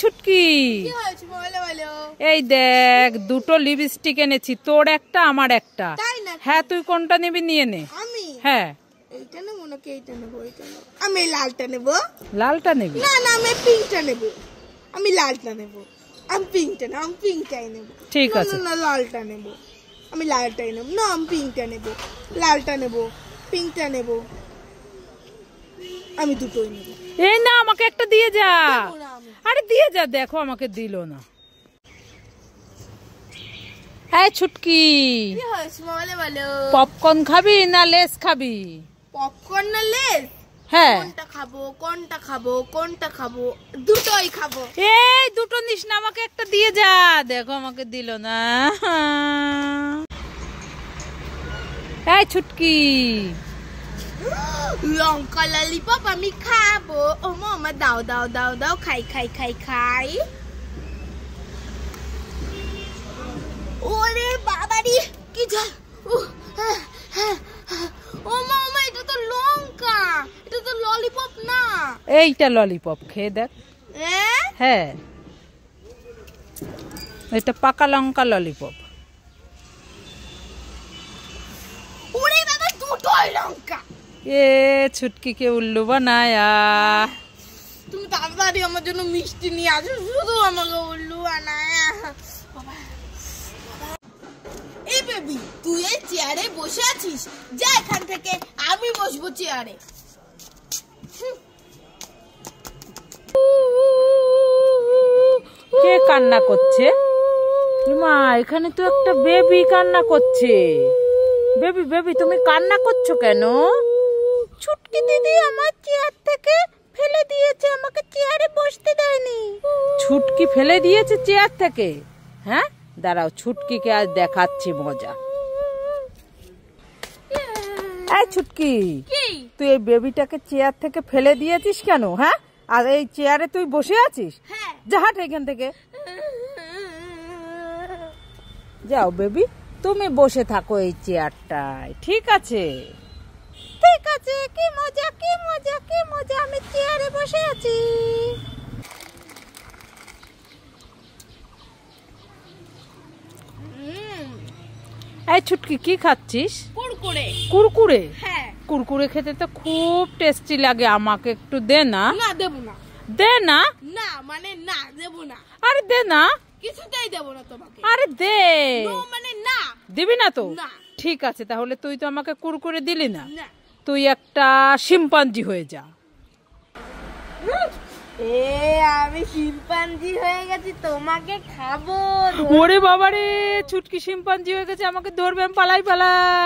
ছুটকি, এই দেখ দুটো লিপস্টিক এনেছি, তোর একটা আমার একটা। হ্যাঁ তুই কোনটা নিবি নিয়ে নে। হ্যাঁ এইটা নেবো নাকি এইটা নেবো? এইটা নেবো। আমি লালটা নেবো। লালটা নেবি? না না আমি পিঙ্কটা নেবো। আমি লালটা নেবো। আমি পিঙ্কটা না, আমি পিঙ্কটাই নেবো। ঠিক আছে। না লালটা নেবো। আমি লালটাই নেবো। না আমি পিঙ্কটা নেবো। লালটা নেবো, পিঙ্কটা নেবো। আমি দুটোই নেবো। এই না আমাকে একটা দিয়ে যা। আরে দিয়ে যা, দেখো আমাকে দিল না। হ্যাঁ ছুটকি, কি হয়েছে বলে বলো? পপকর্ন খাবি না লেস খাবি? পপকর্ন না লেস? হ্যাঁ কোনটা খাবো কোনটা খাবো কোনটা খাবো? দুটোই খাবো। এই দুটো নিস না, আমাকে একটা দিয়ে যা। দেখো আমাকে দিল না। এই ছুটকি, লঙ্কা ললিপপ আমি খাবো। ও মামা দাও দাও দাও দাও, খাই খাই খাই খাই। ওরে বাবারি কি ঝাল! ও মামা এটা তো লঙ্কা, এটা তো ললিপপ না। এইটা ললিপপ, খেয়ে দেখ। হ্যাঁ এটা পাকা লঙ্কা ললিপপ। ওরে বাবা দুটোই লঙ্কা। এ ছুটকি কে উল্লু বানায়া। তুমি তাড়াতাড়ি আমার জন্য মিষ্টি নিয়ে আসো, শুধু আমাকে উল্লু বানায়া। এই বেবি তুই এই চেয়ারে বসে আছিস, যা এখান থেকে, আমি বসবো চেয়ারে। কে কান্না করছে? মা এখানে তো একটা বেবি কান্না করছে। বেবি বেবি তুমি কান্না করছো কেন? ছুটকি দিদি আমার চেয়ার থেকে ফেলে দিয়েছে, আমাকে চেয়ারে বসতে দেয়নি। ছুটকি ফেলে দিয়েছে চেয়ার থেকে? হ্যাঁ দাঁড়াও, ছুটকিকে আজ দেখাচ্ছি মজা। এই ছুটকি, তুই এই বেবিটাকে চেয়ার থেকে ফেলে দিয়েছিস কেন? হ্যাঁ আর এই চেয়ারে তুই বসে আছিস? যা হাট এখান থেকে, যাও বেবি তুমি বসে থাকো এই চেয়ারটায়। ঠিক আছে ঠিক আছে। কি মজা কি মজা কি মজা, আমি চেয়ারে বসে আছি। এই ছুটকি কি খাচ্ছিস? কুরকুরে। কুরকুরে? হ্যাঁ কুরকুরে খেতে তো খুব টেস্টি লাগে, আমাকে একটু দে না। না দেবো না। দে না। না মানে না দেবো না। আরে দে না। কিছুতেই দেবো না তোমাকে। আরে দে। মানে না দিবি না তো? না। ঠিক আছে তাহলে তুই তো আমাকে কুরকুরে দিলি না, না। তুই একটা শিম্পাঞ্জি হয়ে যা। আমি শিম্পাঞ্জি হয়ে গেছি, তোমাকে খাবো। ওরে বাবারে, ছুটকি শিম্পাঞ্জি হয়ে গেছে, আমাকে ধরবে, আমি পালাই পালাই।